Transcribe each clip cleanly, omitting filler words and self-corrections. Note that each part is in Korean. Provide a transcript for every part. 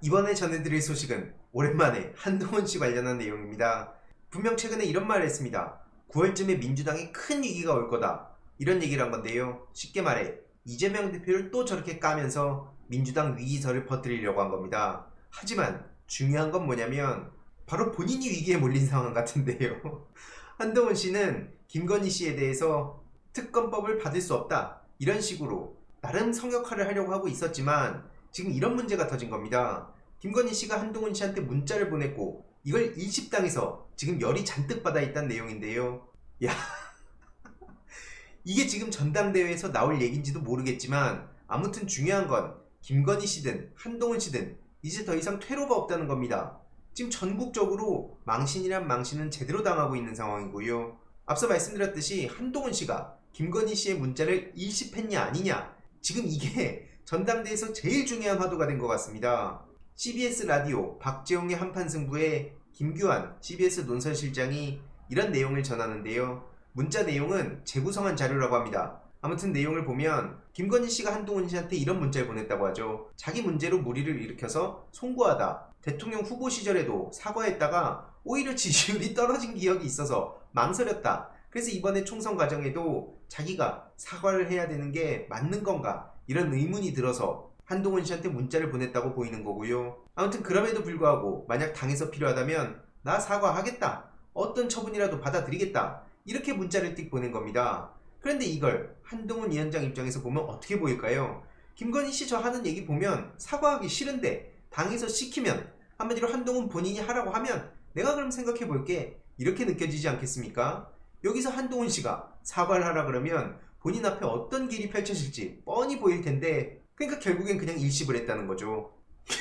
이번에 전해드릴 소식은 오랜만에 한동훈 씨 관련한 내용입니다. 분명 최근에 이런 말을 했습니다. 9월쯤에 민주당에 큰 위기가 올 거다. 이런 얘기를 한 건데요. 쉽게 말해 이재명 대표를 또 저렇게 까면서 민주당 위기설을 퍼뜨리려고 한 겁니다. 하지만 중요한 건 뭐냐면 바로 본인이 위기에 몰린 상황 같은데요. 한동훈 씨는 김건희 씨에 대해서 특검법을 받을 수 없다. 이런 식으로 나름 성역할을 하려고 하고 있었지만 지금 이런 문제가 터진 겁니다. 김건희 씨가 한동훈 씨한테 문자를 보냈고 이걸 일십당에서 지금 열이 잔뜩 받아 있다는 내용인데요. 야, 이게 지금 전당대회에서 나올 얘기인지도 모르겠지만 아무튼 중요한 건 김건희 씨든 한동훈 씨든 이제 더 이상 퇴로가 없다는 겁니다. 지금 전국적으로 망신이란 망신은 제대로 당하고 있는 상황이고요. 앞서 말씀드렸듯이 한동훈 씨가 김건희 씨의 문자를 일십했냐 아니냐, 지금 이게 전당대회에서 제일 중요한 화두가 된 것 같습니다. CBS 라디오 박재홍의 한판 승부에 김규환 CBS 논설실장이 이런 내용을 전하는데요. 문자 내용은 재구성한 자료라고 합니다. 아무튼 내용을 보면 김건희 씨가 한동훈 씨한테 이런 문자를 보냈다고 하죠. 자기 문제로 물의를 일으켜서 송구하다. 대통령 후보 시절에도 사과했다가 오히려 지지율이 떨어진 기억이 있어서 망설였다. 그래서 이번에 총선 과정에도 자기가 사과를 해야 되는 게 맞는 건가, 이런 의문이 들어서 한동훈 씨한테 문자를 보냈다고 보이는 거고요. 아무튼 그럼에도 불구하고 만약 당에서 필요하다면 나 사과하겠다, 어떤 처분이라도 받아들이겠다, 이렇게 문자를 띡 보낸 겁니다. 그런데 이걸 한동훈 위원장 입장에서 보면 어떻게 보일까요? 김건희 씨 저 하는 얘기 보면 사과하기 싫은데 당에서 시키면, 한마디로 한동훈 본인이 하라고 하면 내가 그럼 생각해 볼게, 이렇게 느껴지지 않겠습니까? 여기서 한동훈 씨가 사과를 하라 그러면 본인 앞에 어떤 길이 펼쳐질지 뻔히 보일 텐데, 그러니까 결국엔 그냥 일십을 했다는 거죠.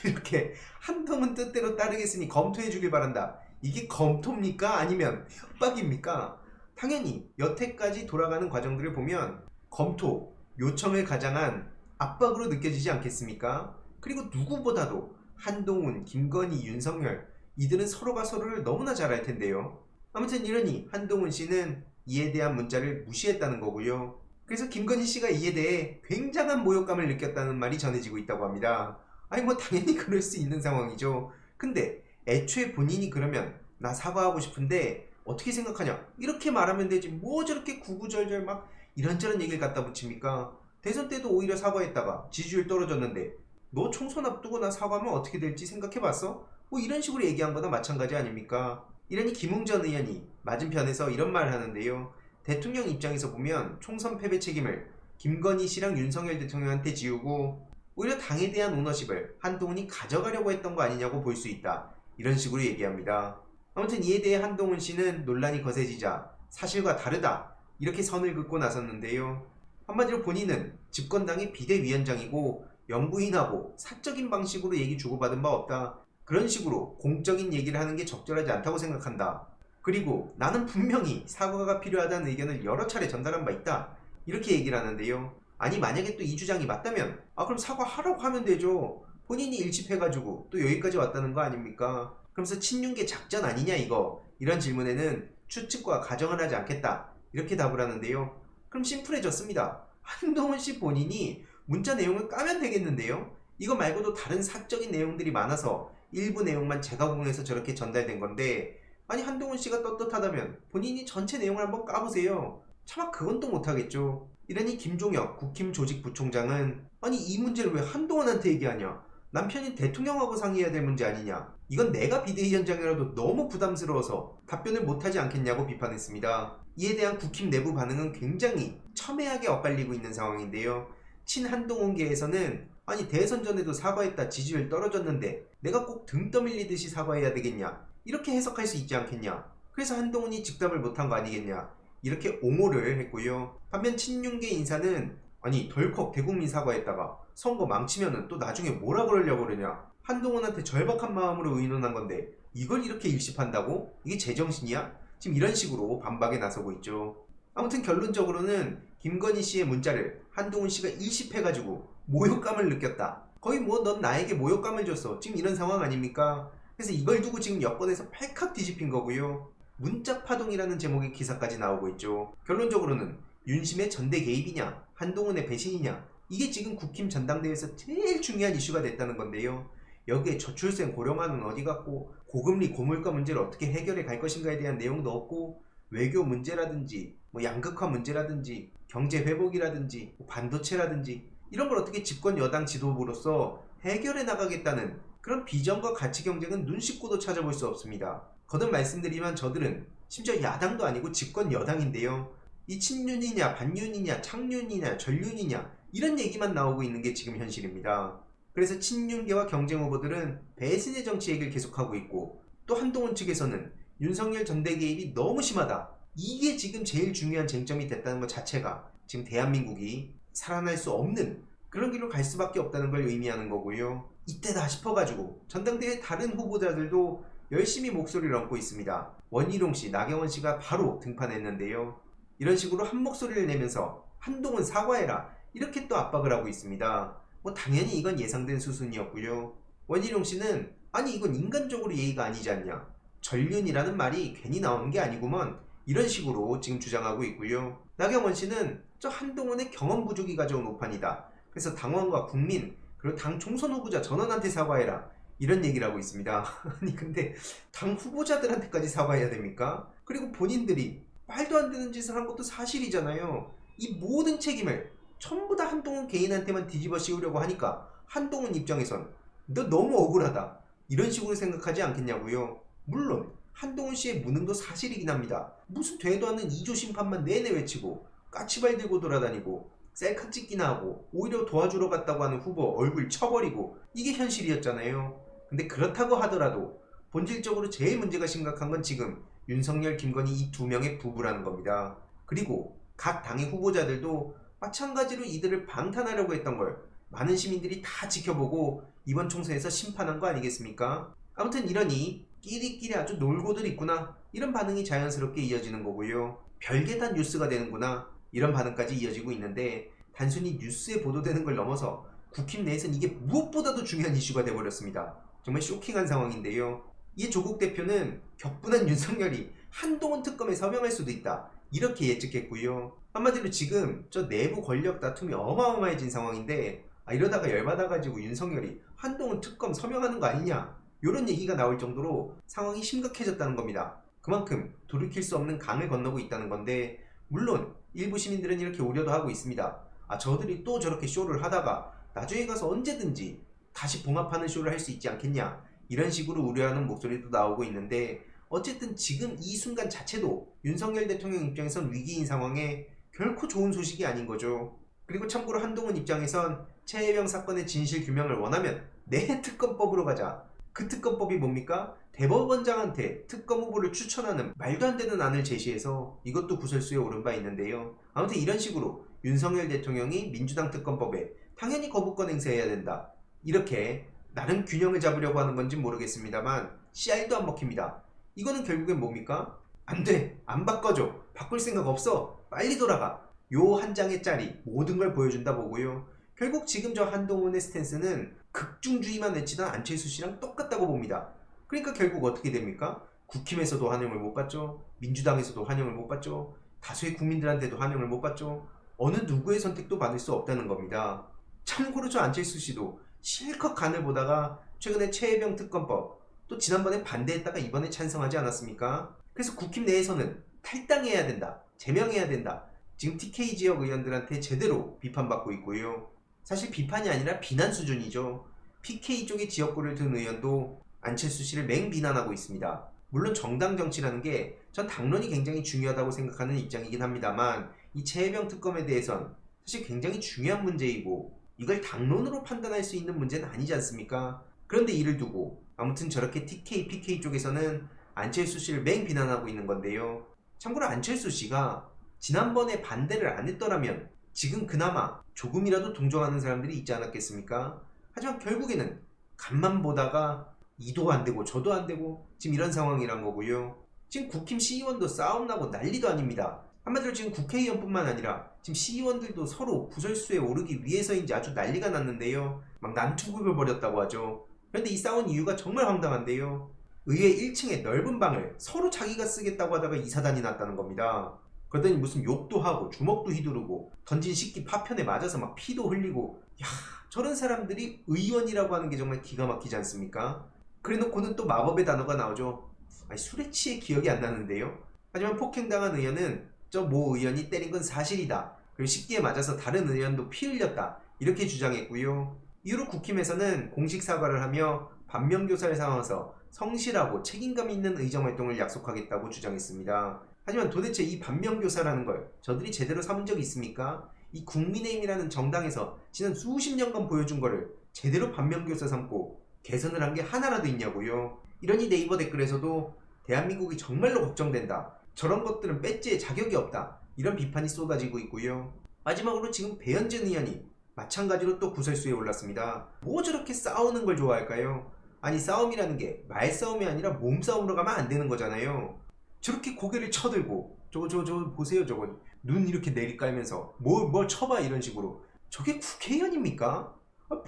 이렇게 한동훈 뜻대로 따르겠으니 검토해 주길 바란다. 이게 검토입니까? 아니면 협박입니까? 당연히 여태까지 돌아가는 과정들을 보면 검토, 요청을 가장한 압박으로 느껴지지 않겠습니까? 그리고 누구보다도 한동훈, 김건희, 윤석열, 이들은 서로가 서로를 너무나 잘 알 텐데요. 아무튼 이러니 한동훈 씨는 이에 대한 문자를 무시했다는 거고요. 그래서 김건희 씨가 이에 대해 굉장한 모욕감을 느꼈다는 말이 전해지고 있다고 합니다. 아니 뭐 당연히 그럴 수 있는 상황이죠. 근데 애초에 본인이 그러면 나 사과하고 싶은데 어떻게 생각하냐, 이렇게 말하면 되지 뭐 저렇게 구구절절 막 이런저런 얘기를 갖다 붙입니까? 대선 때도 오히려 사과했다가 지지율 떨어졌는데 너 총선 앞두고 나 사과하면 어떻게 될지 생각해봤어? 뭐 이런 식으로 얘기한 거나 마찬가지 아닙니까? 이러니 김웅전 의원이 맞은편에서 이런 말을 하는데요. 대통령 입장에서 보면 총선 패배 책임을 김건희 씨랑 윤석열 대통령한테 지우고 오히려 당에 대한 오너십을 한동훈이 가져가려고 했던 거 아니냐고 볼 수 있다, 이런 식으로 얘기합니다. 아무튼 이에 대해 한동훈 씨는 논란이 거세지자 사실과 다르다, 이렇게 선을 긋고 나섰는데요. 한마디로 본인은 집권당의 비대위원장이고 영부인하고 사적인 방식으로 얘기 주고받은 바 없다, 그런 식으로 공적인 얘기를 하는 게 적절하지 않다고 생각한다. 그리고 나는 분명히 사과가 필요하다는 의견을 여러 차례 전달한 바 있다, 이렇게 얘기를 하는데요. 아니 만약에 또 이 주장이 맞다면 그럼 사과하라고 하면 되죠. 본인이 일집해가지고 또 여기까지 왔다는 거 아닙니까? 그러면서 친윤계 작전 아니냐 이거, 이런 질문에는 추측과 가정을 하지 않겠다, 이렇게 답을 하는데요. 그럼 심플해졌습니다. 한동훈 씨 본인이 문자 내용을 까면 되겠는데요. 이거 말고도 다른 사적인 내용들이 많아서 일부 내용만 재가공해서 저렇게 전달된 건데, 아니 한동훈 씨가 떳떳하다면 본인이 전체 내용을 한번 까보세요. 차마 그건 또 못하겠죠. 이러니 김종혁 국힘 조직부총장은 아니 이 문제를 왜 한동훈한테 얘기하냐, 남편이 대통령하고 상의해야 될 문제 아니냐, 이건 내가 비대위원장이라도 너무 부담스러워서 답변을 못하지 않겠냐고 비판했습니다. 이에 대한 국힘 내부 반응은 굉장히 첨예하게 엇갈리고 있는 상황인데요. 친한동훈계에서는 아니 대선 전에도 사과했다 지지율 떨어졌는데 내가 꼭 등 떠밀리듯이 사과해야 되겠냐, 이렇게 해석할 수 있지 않겠냐, 그래서 한동훈이 즉답을 못한 거 아니겠냐, 이렇게 옹호를 했고요. 반면 친윤계 인사는 아니 덜컥 대국민 사과했다가 선거 망치면은 또 나중에 뭐라 그러려고 그러냐, 한동훈한테 절박한 마음으로 의논한 건데 이걸 이렇게 일십한다고? 이게 제정신이야? 지금 이런 식으로 반박에 나서고 있죠. 아무튼 결론적으로는 김건희 씨의 문자를 한동훈 씨가 일십해가지고 모욕감을 느꼈다, 거의 뭐 넌 나에게 모욕감을 줬어, 지금 이런 상황 아닙니까? 그래서 이걸 두고 지금 여권에서 팔칵 뒤집힌 거고요. 문자 파동이라는 제목의 기사까지 나오고 있죠. 결론적으로는 윤심의 전대 개입이냐 한동훈의 배신이냐, 이게 지금 국힘 전당대회에서 제일 중요한 이슈가 됐다는 건데요. 여기에 저출생 고령화는 어디 갔고 고금리 고물가 문제를 어떻게 해결해 갈 것인가에 대한 내용도 없고 외교 문제라든지 뭐 양극화 문제라든지 경제 회복이라든지 뭐 반도체라든지 이런 걸 어떻게 집권 여당 지도부로서 해결해 나가겠다는 그런 비전과 가치 경쟁은 눈 씻고도 찾아볼 수 없습니다. 거듭 말씀드리면 저들은 심지어 야당도 아니고 집권 여당인데요. 이 친윤이냐 반윤이냐 창윤이냐 전윤이냐 이런 얘기만 나오고 있는 게 지금 현실입니다. 그래서 친윤계와 경쟁 후보들은 배신의 정치 얘기를 계속하고 있고 또 한동훈 측에서는 윤석열 전대 개입이 너무 심하다. 이게 지금 제일 중요한 쟁점이 됐다는 것 자체가 지금 대한민국이 살아날 수 없는 그런 길로 갈 수밖에 없다는 걸 의미하는 거고요. 이때다 싶어가지고 전당대회 다른 후보자들도 열심히 목소리를 얹고 있습니다. 원희룡 씨, 나경원 씨가 바로 등판했는데요. 이런 식으로 한 목소리를 내면서 한동훈 사과해라 이렇게 또 압박을 하고 있습니다. 뭐 당연히 이건 예상된 수순이었고요. 원희룡 씨는 아니 이건 인간적으로 예의가 아니지 않냐, 전륜이라는 말이 괜히 나오는 게 아니구먼 이런 식으로 지금 주장하고 있고요. 나경원 씨는 저 한동훈의 경험 부족이 가져온 오판이다. 그래서 당원과 국민 그리고 당 총선 후보자 전원한테 사과해라 이런 얘기를 하고 있습니다. 아니 근데 당 후보자들한테까지 사과해야 됩니까? 그리고 본인들이 말도 안 되는 짓을 한 것도 사실이잖아요. 이 모든 책임을 전부 다 한동훈 개인한테만 뒤집어 씌우려고 하니까 한동훈 입장에선 너 너무 억울하다 이런 식으로 생각하지 않겠냐고요. 물론 한동훈 씨의 무능도 사실이긴 합니다. 무슨 되도 않는 2조 심판만 내내 외치고 까치발 들고 돌아다니고 셀카 찍기나 하고 오히려 도와주러 갔다고 하는 후보 얼굴 쳐버리고 이게 현실이었잖아요. 근데 그렇다고 하더라도 본질적으로 제일 문제가 심각한 건 지금 윤석열, 김건희 이 두 명의 부부라는 겁니다. 그리고 각 당의 후보자들도 마찬가지로 이들을 방탄하려고 했던 걸 많은 시민들이 다 지켜보고 이번 총선에서 심판한 거 아니겠습니까? 아무튼 이러니 끼리끼리 아주 놀고들 있구나 이런 반응이 자연스럽게 이어지는 거고요. 별게 다 뉴스가 되는구나 이런 반응까지 이어지고 있는데 단순히 뉴스에 보도되는 걸 넘어서 국힘 내에서는 이게 무엇보다도 중요한 이슈가 돼버렸습니다. 정말 쇼킹한 상황인데요. 이에 조국 대표는 격분한 윤석열이 한동훈 특검에 서명할 수도 있다 이렇게 예측했고요. 한마디로 지금 저 내부 권력 다툼이 어마어마해진 상황인데 이러다가 열받아가지고 윤석열이 한동훈 특검 서명하는 거 아니냐 이런 얘기가 나올 정도로 상황이 심각해졌다는 겁니다. 그만큼 돌이킬 수 없는 강을 건너고 있다는 건데 물론 일부 시민들은 이렇게 우려도 하고 있습니다. 저들이 또 저렇게 쇼를 하다가 나중에 가서 언제든지 다시 봉합하는 쇼를 할 수 있지 않겠냐 이런 식으로 우려하는 목소리도 나오고 있는데 어쨌든 지금 이 순간 자체도 윤석열 대통령 입장에선 위기인 상황에 결코 좋은 소식이 아닌 거죠. 그리고 참고로 한동훈 입장에선 최혜병 사건의 진실 규명을 원하면 내 특검법으로 가자. 그 특검법이 뭡니까? 대법원장한테 특검 후보를 추천하는 말도 안 되는 안을 제시해서 이것도 구설수에 오른 바 있는데요. 아무튼 이런 식으로 윤석열 대통령이 민주당 특검법에 당연히 거부권 행사해야 된다. 이렇게 나름 균형을 잡으려고 하는 건지 모르겠습니다만 씨알도 안 먹힙니다. 이거는 결국엔 뭡니까? 안 돼! 안 바꿔줘! 바꿀 생각 없어! 빨리 돌아가! 요 한 장의 짤이 모든 걸 보여준다 보고요. 결국 지금 저 한동훈의 스탠스는 극중주의만 외치던 안철수 씨랑 똑같다고 봅니다. 그러니까 결국 어떻게 됩니까? 국힘에서도 환영을 못 받죠. 민주당에서도 환영을 못 받죠. 다수의 국민들한테도 환영을 못 받죠. 어느 누구의 선택도 받을 수 없다는 겁니다. 참고로 저 안철수 씨도 실컷 간을 보다가 최근에 최혜병 특검법 또 지난번에 반대했다가 이번에 찬성하지 않았습니까? 그래서 국힘 내에서는 탈당해야 된다, 제명해야 된다. 지금 TK 지역 의원들한테 제대로 비판받고 있고요. 사실 비판이 아니라 비난 수준이죠. PK 쪽의 지역구를 든 의원도 안철수 씨를 맹비난하고 있습니다. 물론 정당 정치라는 게 전 당론이 굉장히 중요하다고 생각하는 입장이긴 합니다만 이 최혜병 특검에 대해선 사실 굉장히 중요한 문제이고 이걸 당론으로 판단할 수 있는 문제는 아니지 않습니까? 그런데 이를 두고 아무튼 저렇게 TK, PK 쪽에서는 안철수 씨를 맹비난하고 있는 건데요. 참고로 안철수 씨가 지난번에 반대를 안 했더라면 지금 그나마 조금이라도 동정하는 사람들이 있지 않았겠습니까? 하지만 결국에는 간만 보다가 이도 안 되고 저도 안 되고 지금 이런 상황이란 거고요. 지금 국힘 시의원도 싸움 나고 난리도 아닙니다. 한마디로 지금 국회의원뿐만 아니라 지금 시의원들도 서로 구설수에 오르기 위해서인지 아주 난리가 났는데요. 막 난투극을 벌였다고 하죠. 그런데 이 싸운 이유가 정말 황당한데요. 의회 1층의 넓은 방을 서로 자기가 쓰겠다고 하다가 이사단이 났다는 겁니다. 그러더니 무슨 욕도 하고 주먹도 휘두르고 던진 식기 파편에 맞아서 막 피도 흘리고, 야, 저런 사람들이 의원이라고 하는 게 정말 기가 막히지 않습니까? 그래놓고는 또 마법의 단어가 나오죠. 아니, 술에 취해 기억이 안 나는데요. 하지만 폭행당한 의원은 저 모 의원이 때린 건 사실이다, 그리고 식기에 맞아서 다른 의원도 피 흘렸다, 이렇게 주장했고요. 이후로 국힘에서는 공식 사과를 하며 반면교사를 삼아서 성실하고 책임감 있는 의정활동을 약속하겠다고 주장했습니다. 하지만 도대체 이 반면교사라는 걸 저들이 제대로 삼은 적이 있습니까? 이 국민의힘이라는 정당에서 지난 수십 년간 보여준 거를 제대로 반면교사 삼고 개선을 한 게 하나라도 있냐고요. 이러니 네이버 댓글에서도 대한민국이 정말로 걱정된다, 저런 것들은 배지에 자격이 없다, 이런 비판이 쏟아지고 있고요. 마지막으로 지금 배현진 의원이 마찬가지로 또 구설수에 올랐습니다. 뭐 저렇게 싸우는 걸 좋아할까요? 아니, 싸움이라는 게 말싸움이 아니라 몸싸움으로 가면 안 되는 거잖아요. 저렇게 고개를 쳐들고 저거 보세요, 저거 눈 이렇게 내리깔면서 뭘 쳐봐, 이런 식으로. 저게 국회의원입니까?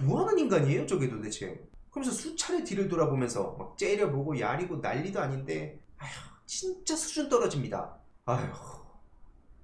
뭐하는 인간이에요 저게 도대체. 그러면서 수차례 뒤를 돌아보면서 막 째려보고 야리고 난리도 아닌데, 아휴, 진짜 수준 떨어집니다. 아휴,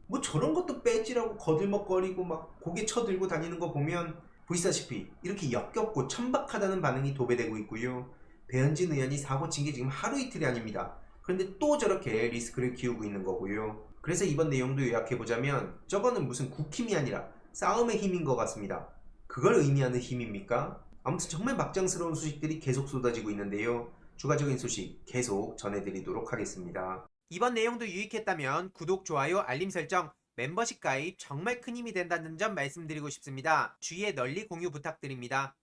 뭐 저런 것도 배지라고 거들먹거리고 막 고개 쳐들고 다니는 거 보면 보시다시피 이렇게 역겹고 천박하다는 반응이 도배되고 있고요. 배현진 의원이 사고 친 게 지금 하루 이틀이 아닙니다. 그런데 또 저렇게 리스크를 키우고 있는 거고요. 그래서 이번 내용도 요약해보자면 저거는 무슨 국힘이 아니라 싸움의 힘인 것 같습니다. 그걸 의미하는 힘입니까? 아무튼 정말 막장스러운 소식들이 계속 쏟아지고 있는데요. 추가적인 소식 계속 전해드리도록 하겠습니다. 이번 내용도 유익했다면 구독, 좋아요, 알림 설정, 멤버십 가입 정말 큰 힘이 된다는 점 말씀드리고 싶습니다. 주위에 널리 공유 부탁드립니다.